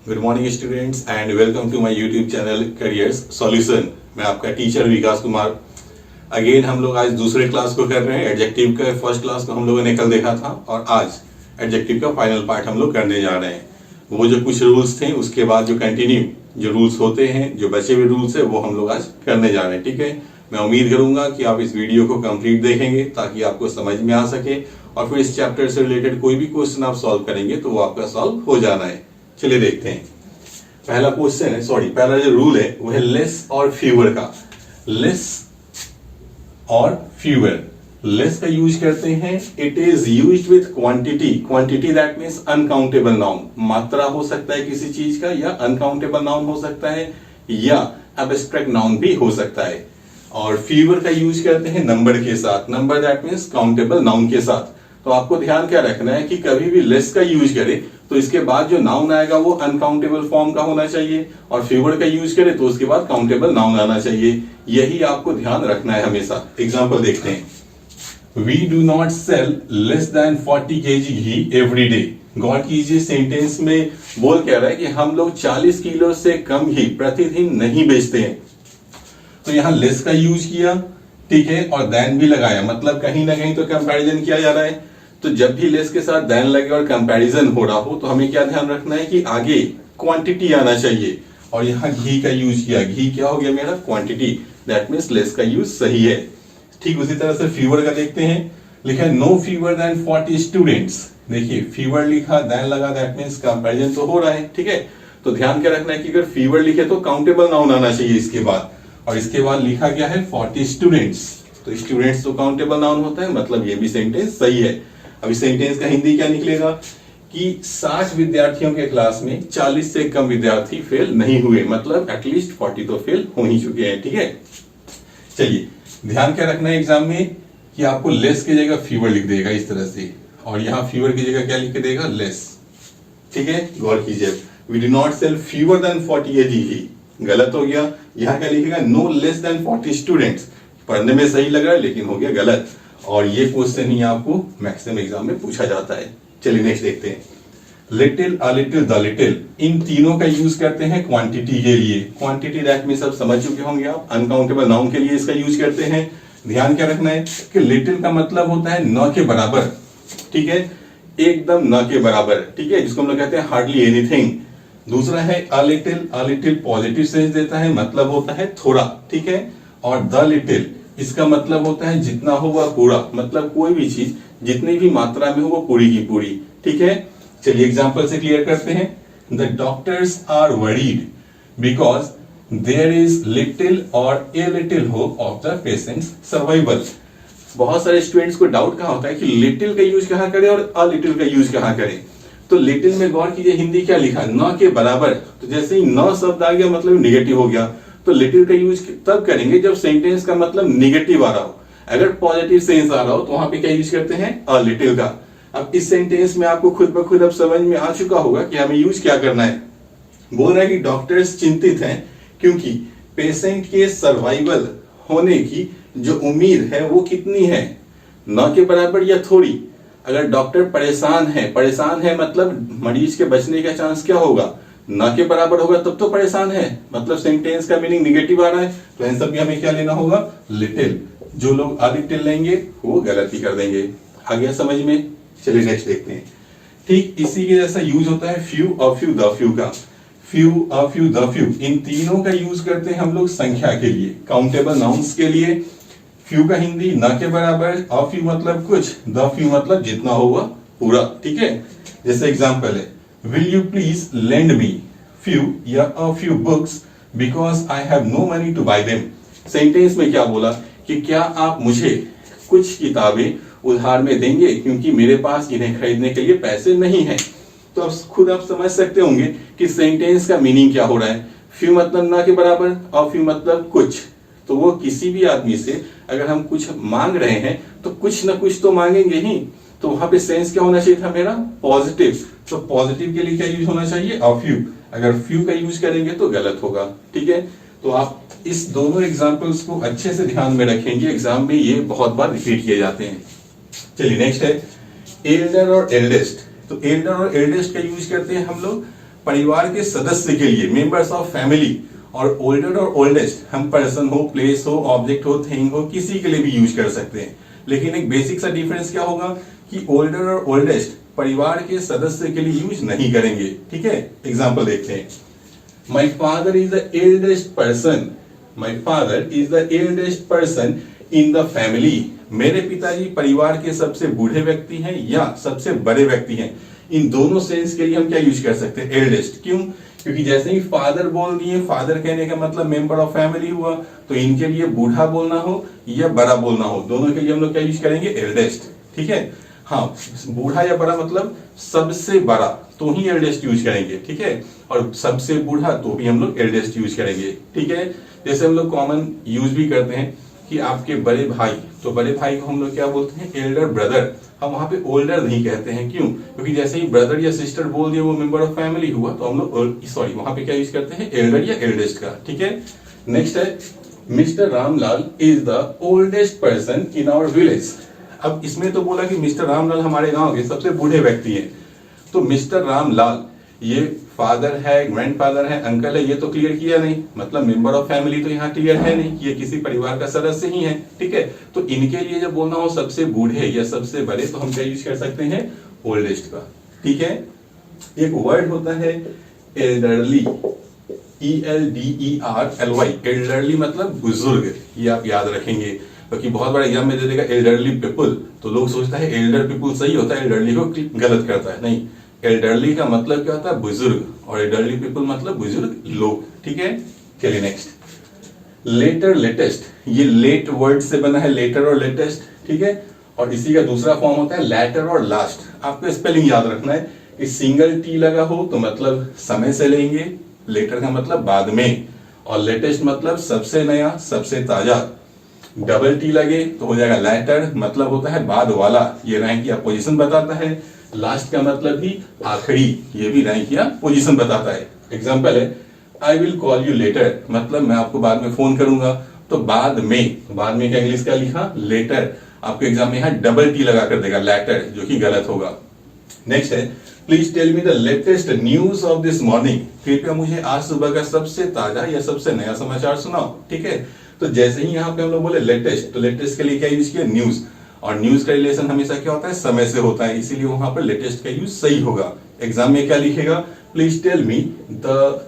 Good morning students and welcome to my YouTube channel Careers Solution. मैं आपका teacher विकास Kumar. Again हम लोग आज दूसरे क्लास को कर रहे हैं। एडजेक्टिव का फर्स्ट क्लास को हम लोगों ने कल देखा था और आज एडजेक्टिव का फाइनल पार्ट हम लोग करने जा रहे हैं। वो जो कुछ रूल्स थे उसके बाद जो कंटिन्यू जो रूल्स होते हैं, जो बचे हुए रूल्स है, वो हम लोग आज करने जा रहे हैं। ठीक है, मैं उम्मीद करूंगा कि आप इस वीडियो को कंप्लीट देखेंगे ताकि आपको समझ में आ सके और फिर इस चैप्टर से रिलेटेड कोई भी क्वेश्चन आप सॉल्व करेंगे तो वो आपका सॉल्व हो जाना है। चलिए देखते हैं। पहला क्वेश्चन है, पहला जो रूल है वो है लेस और फ्यूअर का। लेस और फ्यूअर, लेस का यूज करते हैं it is used with quantity. Quantity that means uncountable noun, मात्रा हो सकता है किसी चीज का, या अनकाउंटेबल नाउन हो सकता है, या एब्स्ट्रैक्ट नाउन भी हो सकता है। और फ्यूअर का यूज करते हैं नंबर के साथ, number that means countable noun के साथ। तो आपको ध्यान क्या रखना है कि कभी भी लेस का यूज करें तो इसके बाद जो नाउन आएगा वो अनकाउंटेबल फॉर्म का होना चाहिए, और फ्यूअर का यूज करें तो उसके बाद काउंटेबल नाउन आना चाहिए। यही आपको ध्यान रखना है हमेशा। एग्जांपल देखते हैं। We do not sell less than 40 kg ghee every day. गौर कीजिए, सेंटेंस में बोल क्या रहा है कि हम लोग 40 किलो से कम घी प्रतिदिन नहीं बेचते हैं। तो यहां लेस का यूज किया, ठीक है, और देन भी लगाया, मतलब कहीं ना कहीं तो कंपैरिजन किया जा रहा है। तो जब भी लेस के साथ देन लगे और कंपैरिजन हो रहा हो तो हमें क्या ध्यान रखना है कि आगे क्वांटिटी आना चाहिए। और यहाँ घी का यूज किया, घी क्या हो गया मेरा, क्वांटिटी, दैट मींस लेस का यूज सही है। ठीक उसी तरह से फीवर का देखते हैं। लिखा है नो फीवर देन 40 स्टूडेंट्स। देखिए फीवर लिखा, देन लगा, दैट मींस कंपैरिजन तो हो रहा है। ठीक है, तो ध्यान क्या रखना है कि अगर फीवर लिखे तो काउंटेबल नाउन आना चाहिए इसके बाद, और इसके बाद लिखा गया है 40 स्टूडेंट्स। तो स्टूडेंट्स तो काउंटेबल नाउन होता है, मतलब ये भी सेंटेंस सही है। अभी सेंटेंस का हिंदी क्या निकलेगा कि 60 विद्यार्थियों के क्लास में 40 से कम विद्यार्थी फेल नहीं हुए, मतलब एटलीस्ट 40 तो फेल हो ही चुके हैं। ठीक है, चलिए ध्यान क्या रखना है एग्जाम में कि आपको लेस की जगह फीवर लिख देगा इस तरह से, और यहाँ फीवर की जगह क्या लिख के देगा, लेस। ठीक है, गौर कीजिए, we do not sell fewer than 40 kg, गलत हो गया। यहाँ क्या लिखेगा, नो लेस देन 40 स्टूडेंट्स। पढ़ने में सही लग रहा है लेकिन हो गया गलत, और ये क्वेश्चन ही आपको मैक्सिमम एग्जाम में पूछा जाता है। चलिए नेक्स्ट देखते हैं। Little, a little, the little, इन तीनों का यूज करते हैं क्वांटिटी के लिए। क्वांटिटी दैट मींस सब समझ चुके होंगे आप, अनकाउंटेबल नाउन के लिए इसका यूज करते हैं। ध्यान क्या रखना है कि लिटिल का मतलब होता है न के बराबर। ठीक है, एकदम न के बराबर, ठीक है, जिसको हम लोग कहते हैं हार्डली एनीथिंग। दूसरा है अ लिटिल पॉजिटिव सेंस देता है, मतलब होता है थोड़ा। ठीक है, और द लिटिल इसका मतलब होता है जितना हो वह पूरा, मतलब कोई भी चीज जितनी भी मात्रा में हो वो पूरी की पूरी। ठीक है, चलिए एग्जांपल से क्लियर करते हैं। The doctors are worried because there is little or a little hope of the patients survival. बहुत सारे स्टूडेंट्स को डाउट कहाँ होता है कि लिटिल का यूज कहाँ करें और अ लिटिल का यूज कहाँ करें। तो लिटिल में गौर कीजिए, हिंदी क्या लिखा, न के बराबर। तो जैसे ही न शब्द आ गया मतलब निगेटिव हो गया। तो लिटिल का यूज तब करेंगे जब सेंटेंस का मतलब निगेटिव आ रहा हो। अगर पॉजिटिव सेंस आ रहा हो तो वहां पे क्या यूज करते हैं, अ लिटिल का। अब इस सेंटेंस में आपको खुद ब खुद अब समझ में आ चुका होगा कि हमें यूज क्या करना है। बोल रहा है कि डॉक्टर्स चिंतित हैं क्योंकि पेशेंट के सर्वाइवल होने की जो उम्मीद है वो कितनी है, न के बराबर या थोड़ी। अगर डॉक्टर परेशान है मतलब मरीज के बचने का चांस क्या होगा, न के बराबर होगा तब तो परेशान है, मतलब सेंटेंस का मीनिंग निगेटिव आ रहा है। तो आंसर भी हमें क्या लेना होगा, लिटिल। जो लोग अ लिटिल लेंगे वो गलती कर देंगे। आ गया समझ में। चलिए नेक्स्ट देखते हैं। ठीक इसी के जैसा यूज होता है few, a few, the few का। Few, a few, the few, इन तीनों का यूज करते हैं हम लोग संख्या के लिए, काउंटेबल नाउन्स के लिए। फ्यू का हिंदी न के बराबर, अ फ्यू मतलब कुछ, द फ्यू मतलब जितना होगा पूरा। ठीक है, जैसे एग्जांपल है, will you please lend me few या a few books because I have no money to buy them। Sentence में क्या बोला कि क्या आप मुझे कुछ किताबें उधार में देंगे क्योंकि मेरे पास इन्हें खरीदने के लिए पैसे नहीं हैं। तो अब खुद आप समझ सकते होंगे कि सेंटेंस का मीनिंग क्या हो रहा है। फ्यू मतलब ना के बराबर, a few मतलब कुछ। तो वो किसी भी आदमी से अगर हम कुछ मांग रहे हैं तो कुछ ना कुछ तो मांगेंगे ही। तो वहां पे सेंस क्या होना चाहिए था मेरा, पॉजिटिव। तो पॉजिटिव के लिए क्या यूज होना चाहिए, अ फ्यू। अगर फ्यू का यूज करेंगे तो गलत होगा। ठीक है, तो आप इस दोनों एग्जांपल्स को अच्छे से ध्यान में रखेंगे, एग्जाम में ये बहुत बार रिपीट किए जाते हैं। चलिए नेक्स्ट है एल्डर और एल्डेस्ट। तो एल्डर और एल्डेस्ट का यूज करते हैं हम लोग परिवार के सदस्य के लिए, मेंबर्स ऑफ फैमिली, और ओल्डर और ओल्डेस्ट हम पर्सन हो, प्लेस हो, ऑब्जेक्ट हो, थिंग हो, किसी के लिए भी यूज कर सकते हैं। लेकिन एक बेसिक सा डिफरेंस क्या होगा कि ओल्डर और ओल्डेस्ट परिवार के सदस्य के लिए यूज नहीं करेंगे। ठीक है, एग्जाम्पल देखते हैं। My father is the eldest person, my father is the eldest person in the family. मेरे पिताजी परिवार के सबसे बूढ़े व्यक्ति हैं या सबसे बड़े व्यक्ति हैं। इन दोनों सेंस के लिए हम क्या यूज कर सकते हैं? एल्डेस्ट। क्यों? क्योंकि जैसे ही फादर बोल दिए, फादर कहने का मतलब मेंबर ऑफ फैमिली हुआ, तो इनके लिए बूढ़ा बोलना हो या बड़ा बोलना हो, दोनों के लिए हम लोग क्या यूज करेंगे? एल्डेस्ट। ठीक है, हाँ, बूढ़ा या बड़ा मतलब सबसे बड़ा तो ही एल्डेस्ट यूज करेंगे। ठीक है, और सबसे बूढ़ा तो भी हम लोग एल्डेस्ट यूज करेंगे। ठीक है, जैसे हम लोग कॉमन यूज भी करते हैं कि आपके बड़े भाई, तो बड़े भाई को हम लोग क्या बोलते हैं? Elder brother. हम वहां पे ओल्डर नहीं कहते हैं। क्यों? क्योंकि जैसे ही ब्रदर या सिस्टर बोल दिया, वो मेंबर ऑफ फैमिली हुआ, तो हम लोग सॉरी वहां पे क्या यूज करते हैं? एल्डर या एल्डेस्ट का। ठीक है, नेक्स्ट है mister Ramlal is the oldest person in our village. अब इसमें तो बोला कि मिस्टर रामलाल हमारे गांव के सबसे बूढ़े व्यक्ति हैं, तो मिस्टर रामलाल ये फादर है, ग्रैंडफादर है, अंकल है, ये तो क्लियर किया नहीं, मतलब मेंबर ऑफ फैमिली तो यहाँ क्लियर है नहीं कि ये किसी परिवार का सदस्य ही है। ठीक है, तो इनके लिए जब बोलना हो सबसे बूढ़े या सबसे बड़े, तो हम क्या यूज कर सकते हैं? ओल्डेस्ट का। ठीक है, एक वर्ड होता है एल्डरली, ELDERLY, एल्डरली मतलब बुजुर्ग। ये आप याद रखेंगे क्योंकि बहुत बड़ा एग्जाम में दे देगा एल्डरली पीपल, तो लोग सोचता है एल्डर पीपल सही होता है, एल्डरली को गलत करता है। नहीं, एल्डरली का मतलब क्या होता है? बुजुर्ग, और एल्डरली पीपल मतलब बुजुर्ग लोग। ठीक है, चलिए नेक्स्ट। लेटर, लेटेस्ट, ये लेट वर्ड से बना है, लेटर और लेटेस्ट। ठीक है, और इसी का दूसरा फॉर्म होता है लैटर और लास्ट। आपको स्पेलिंग याद रखना है कि सिंगल टी लगा हो तो मतलब समय से लेंगे, लेटर का मतलब बाद में, और लेटेस्ट मतलब सबसे नया, सबसे ताजा। डबल टी लगे तो हो जाएगा लैटर, मतलब होता है बाद वाला, ये रैंक या पोजीशन बताता है। लास्ट का मतलब भी आखिरी, ये भी रैंक या पोजीशन बताता है। एग्जांपल है I will call you later, मतलब मैं आपको बाद में फोन करूंगा। तो बाद में, बाद में क्या इंग्लिश का लिखा? लेटर। आपके एग्जाम में यहाँ डबल टी लगा कर देगा लेटर, जो कि गलत होगा। नेक्स्ट है please tell me the latest news of this morning. कृपया मुझे आज सुबह का सबसे ताजा या सबसे नया समाचार सुनाओ। ठीक है, तो जैसे ही यहाँ पे हम लोग बोले लेटेस्ट, तो लेटेस्ट के लिए क्या यूज किया? न्यूज। और न्यूज का रिलेशन हमेशा क्या होता है? समय से होता है, इसीलिए वहां पर लेटेस्ट का यूज सही होगा। एग्जाम में क्या लिखेगा? Please tell me the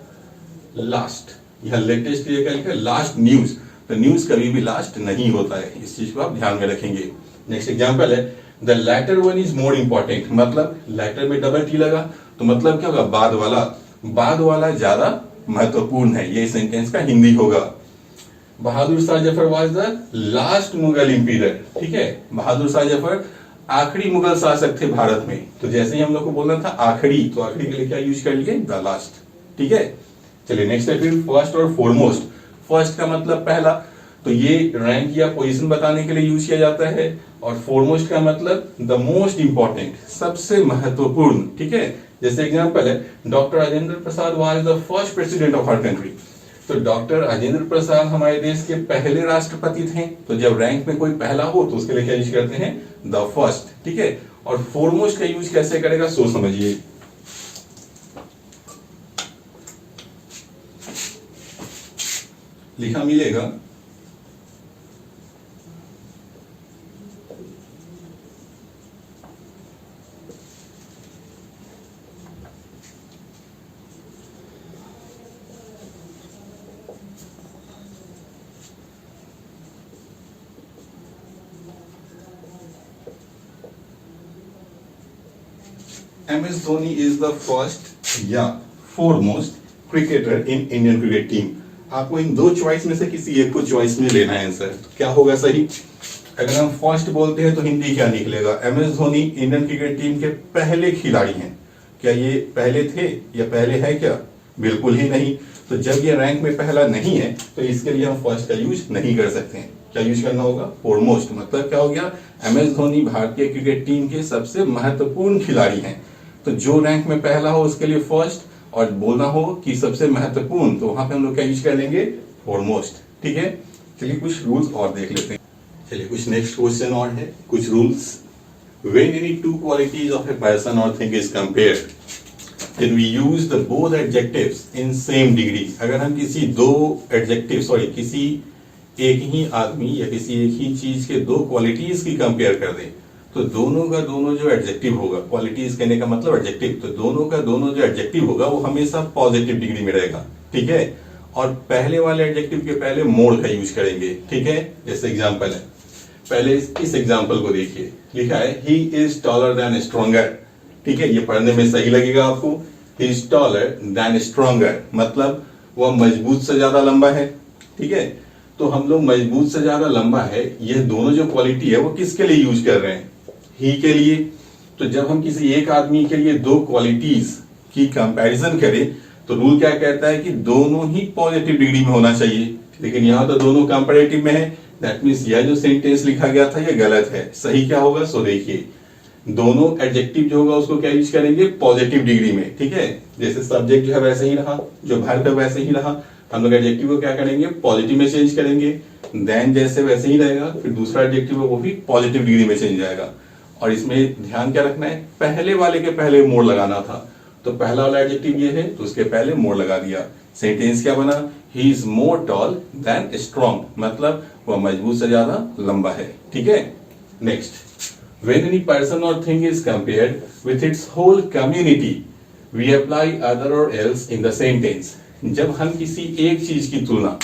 last, यह लेटेस्ट क्या लिखा? Last news. तो न्यूज कभी भी लास्ट नहीं होता है, इस चीज को आप ध्यान में रखेंगे। नेक्स्ट एग्जाम्पल है the latter one is more important, मतलब लैटर में डबल टी लगा तो मतलब क्या होगा? बाद वाला, बाद वाला ज्यादा महत्वपूर्ण है, ये सेंटेंस का हिंदी होगा। Bahadur Shah Zafar was the last Mughal emperor. ठीक है, बहादुर शाह जफर आखिरी मुगल शासक थे भारत में। तो जैसे ही हम लोग को बोलना था आखिरी, तो आखिरी के लिए क्या यूज कर लिए? The last. ठीक है, चलिए नेक्स्ट है फिर फर्स्ट और फोरमोस्ट। फर्स्ट का मतलब पहला, तो ये रैंक या पोजीशन बताने के लिए यूज किया जाता है, और फोरमोस्ट का मतलब द मोस्ट इंपॉर्टेंट, सबसे महत्वपूर्ण। ठीक है, जैसे एग्जांपल है doctor Rajendra Prasad was the first president of our country. तो डॉक्टर राजेंद्र प्रसाद हमारे देश के पहले राष्ट्रपति थे। तो जब रैंक में कोई पहला हो तो उसके लिए क्या यूज करते हैं? The first. ठीक है, और फोरमोस्ट का यूज कैसे करेगा सो समझिए। लिखा मिलेगा MS Dhoni is the first या foremost cricketer in Indian cricket team. आपको इन दो चॉइस में से किसी एक को चॉइस में लेना है आंसर। तो क्या होगा सही? अगर हम फर्स्ट बोलते हैं तो हिंदी क्या निकलेगा? MS Dhoni Indian cricket team के पहले खिलाड़ी हैं। क्या ये पहले थे या पहले है क्या? बिल्कुल ही नहीं। तो जब ये रैंक में पहला नहीं है तो इसके लिए हम फर्स्ट का यूज नहीं कर सकते हैं। क्या यूज करना होगा? फोरमोस्ट। मतलब क्या हो गया? MS धोनी भारतीय क्रिकेट टीम के सबसे महत्वपूर्ण खिलाड़ी हैं। तो जो रैंक में पहला हो उसके लिए फर्स्ट, और बोलना हो कि सबसे महत्वपूर्ण, तो वहां पे हम लोग क्या यूज कर लेंगे? फोरमोस्ट। ठीक है, चलिए कुछ रूल्स और देख लेते हैं। चलिए कुछ नेक्स्ट क्वेश्चन और है, कुछ rules. When any two qualities of a person or thing is compared, can we use the both adjectives in same degree. अगर हम किसी दो एडजेक्टिव किसी एक ही आदमी या किसी एक ही चीज के दो क्वालिटीज की कंपेयर कर दें, तो दोनों का दोनों जो एडजेक्टिव होगा, क्वालिटीज कहने का मतलब एडजेक्टिव, तो दोनों का दोनों जो एडजेक्टिव होगा वो हमेशा पॉजिटिव डिग्री में रहेगा, ठीक है। और पहले वाले एडजेक्टिव के पहले मोड का यूज करेंगे, ठीक है। जैसे एग्जांपल है, पहले इस एग्जांपल को देखिए, लिखा है ही इज टॉलर देन स्ट्रॉन्गर, ठीक है। ये पढ़ने में सही लगेगा आपको, ही इज टॉलर देन स्ट्रॉन्गर मतलब वह मजबूत से ज्यादा लंबा है, ठीक है। तो हम लोग मजबूत से ज्यादा लंबा है, ये दोनों जो क्वालिटी है वो किसके लिए यूज कर रहे हैं, ही के लिए। तो जब हम किसी एक आदमी के लिए दो क्वालिटीज की कंपैरिजन करें तो रूल क्या कहता है कि दोनों ही पॉजिटिव डिग्री में होना चाहिए, लेकिन यहां तो दोनों कंपैरेटिव में है। दैट मींस यह जो सेंटेंस लिखा गया था ये गलत है। सही क्या होगा, सो देखिए, दोनों एडजेक्टिव जो होगा उसको क्या यूज करेंगे, पॉजिटिव डिग्री में, ठीक है। जैसे सब्जेक्ट जो है वैसे ही रहा, जो वर्ब है वैसे ही रहा, हम लोग एडजेक्टिव को क्या करेंगे, पॉजिटिव में चेंज करेंगे। देन जैसे वैसे ही रहेगा, फिर दूसरा एडजेक्टिव है वो भी पॉजिटिव डिग्री में चेंज आएगा। और इसमें ध्यान क्या रखना है, पहले वाले के पहले मोड़ लगाना था, तो पहला वाला एडजेक्टिव ये है तो उसके पहले मोड़ लगा दिया। सेंटेंस क्या बना, he is more tall than strong मतलब वह मजबूत से ज्यादा लंबा है, ठीक है। Next, when any person or thing is compared with its whole community we apply other or else in the sentence। जब हम किसी एक चीज की तुलना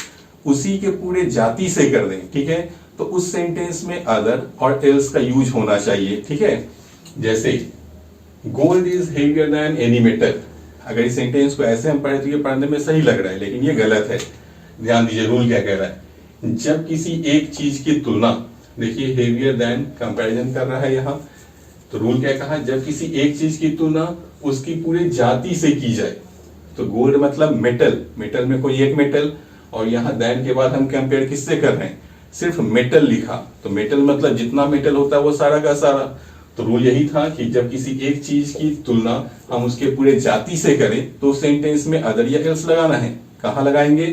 उसी के पूरे जाति से कर दें, ठीक है, तो उस सेंटेंस में अदर और एल्स का यूज होना चाहिए, ठीक है। जैसे gold is heavier than any metal, अगर इस सेंटेंस को ऐसे हम पढ़े तो ये पढ़ने में सही लग रहा है, लेकिन ये गलत है। ध्यान दीजिए रूल क्या कह रहा है, जब किसी एक चीज की तुलना, देखिए हेवियर देन कंपैरिजन कर रहा है यहाँ, तो रूल क्या कहा, जब किसी एक चीज की तुलना उसकी पूरी जाति से की जाए, तो गोल्ड मतलब मेटल, मेटल में कोई एक मेटल, और यहाँ देन के बाद हम कंपेयर किससे कर रहे हैं, सिर्फ मेटल लिखा, तो मेटल मतलब जितना मेटल होता है वो सारा का सारा। तो रूल यही था कि जब किसी एक चीज की तुलना हम उसके पूरे जाति से करें तो सेंटेंस में अदर या एल्स लगाना है। कहाँ लगाएंगे,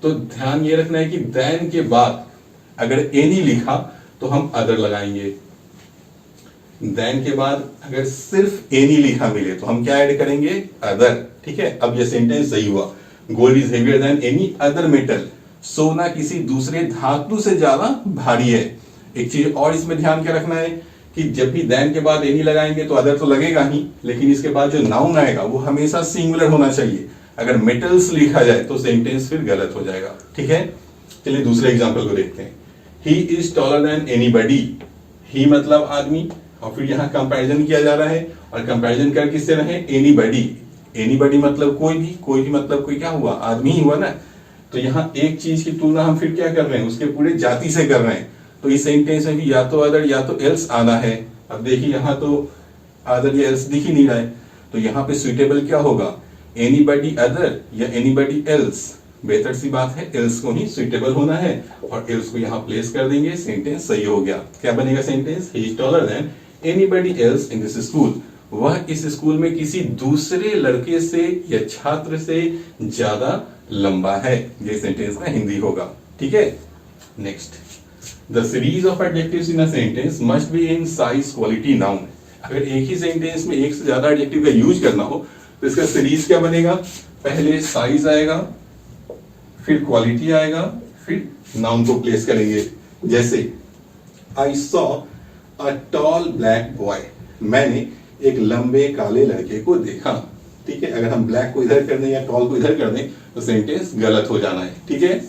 तो ध्यान ये रखना है कि देन के बाद अगर एनी लिखा तो हम अदर लगाएंगे, देन के बाद अगर सिर्फ एनी लिखा मिले तो हम क्या ऐड करेंगे, अदर, ठीक है। अब ये सेंटेंस सही हुआ, gold is heavier than any other metal, सोना किसी दूसरे धातु से ज्यादा भारी है। एक चीज और इसमें ध्यान क्या रखना है कि जब भी देन के बाद एनी लगाएंगे तो अदर तो लगेगा ही, लेकिन इसके बाद जो नाउन आएगा वो हमेशा सिंगुलर होना चाहिए। अगर मेटल्स लिखा जाए तो सेंटेंस फिर गलत हो जाएगा, ठीक है। चलिए दूसरे एग्जांपल को देखते हैं, he is taller than anybody, he मतलब आदमी, और फिर यहाँ कंपैरिजन किया जा रहा है, और कंपैरिजन कर किससे रहे, एनीबडी, एनीबडी मतलब कोई भी मतलब कोई क्या हुआ, आदमी ही हुआ ना। तो यहाँ एक चीज की तुलना हम फिर क्या कर रहे हैं, उसके पूरे जाति से कर रहे हैं, तो इस सेंटेंस में भी या तो अदर या तो एल्स आना है। अब देखिए यहाँ तो अदर या एल्स दिख ही नहीं रहा है, तो यहाँ पे सुइटेबल क्या होगा, एनीबडी अदर या एनीबडी एल्स, बेहतर सी बात है एल्स को ही सुइटेबल होना है, और एल्स को यहाँ प्लेस कर देंगे, सेंटेंस सही हो गया। क्या बनेगा sentence, he is taller than anybody else in this school, वह इस स्कूल में किसी दूसरे लड़के से या छात्र से ज्यादा लंबा है, ये सेंटेंस का हिंदी होगा, ठीक है। Next, the series of adjectives in a sentence must be in size quality noun. अगर एक ही सेंटेंस में एक से ज्यादा एडजेक्टिव का यूज करना हो तो इसका सीरीज क्या बनेगा, पहले साइज आएगा, फिर क्वालिटी आएगा, फिर नाउन को प्लेस करेंगे। जैसे I saw a tall black boy, मैंने एक लंबे काले लड़के को देखा, ठीक है। अगर हम ब्लैक को इधर कर दें या टॉल को इधर कर दें तो सेंटेंस गलत हो जाना है, ठीक है।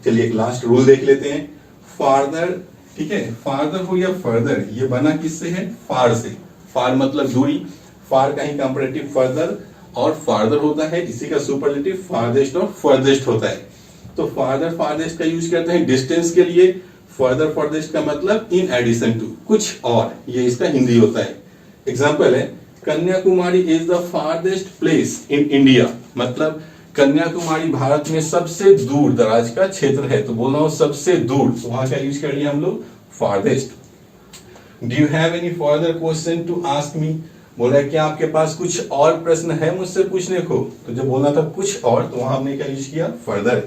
चलिए एक लास्ट रूल देख लेते हैं, फार्दर, ठीक है, फार्दर हो या फर्दर, ये बना किससे है, फार से, फार मतलब दूरी, फार का ही कंपैरेटिव फर्दर, और फार्दर होता है इसी का सुपरलेटिव फारदेस्ट और फर्देस्ट होता है। तो फार्दर फारदेस्ट का यूज करते हैं डिस्टेंस के लिए, फर्दर फर्देस्ट का मतलब इन एडिशन टू, कुछ और, ये इसका हिंदी होता है। एग्जाम्पल है, Kanyakumari is the farthest place in India, मतलब कन्याकुमारी भारत में सबसे दूर दराज का क्षेत्र है, तो बोलना हो सबसे दूर, तो वहां क्या यूज कर लिया हम लोग, farthest. Do you have any further question to ask me, बोल रहा है क्या आपके पास कुछ और प्रश्न है मुझसे पूछने को, तो जब बोलना था कुछ और तो वहां हमने क्या यूज किया, फर्दर।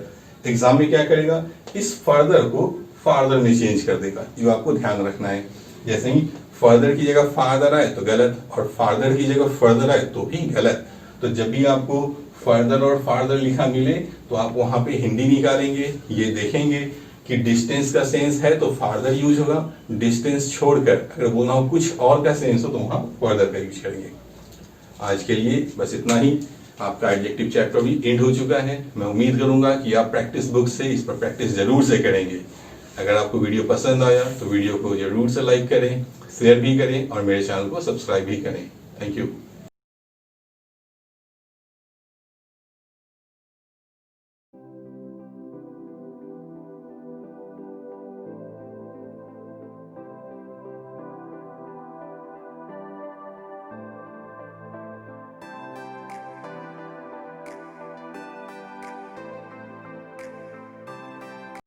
एग्जाम में क्या करेगा, इस फर्दर को फार्दर में चेंज कर देगा, जो आपको ध्यान रखना है। जैसे ही फर्दर की जगह फादर आए तो गलत, और फादर की जगह फर्दर आए तो भी गलत। तो जब भी आपको फर्दर और फार्दर लिखा मिले तो आप वहां पे हिंदी निकालेंगे, ये देखेंगे कि डिस्टेंस का सेंस है तो फार्दर यूज होगा, डिस्टेंस छोड़कर अगर बोलना हो कुछ और का सेंस हो तो वहां फर्दर का यूज करेंगे। आज के लिए बस इतना ही। आपका एडजेक्टिव चैप्टर भी एंड हो चुका है। मैं उम्मीद करूंगा कि आप प्रैक्टिस बुक से इस पर प्रैक्टिस जरूर से करेंगे। अगर आपको वीडियो पसंद आया तो वीडियो को जरूर से लाइक करें, शेयर भी करें और मेरे चैनल को सब्सक्राइब भी करें। Thank you.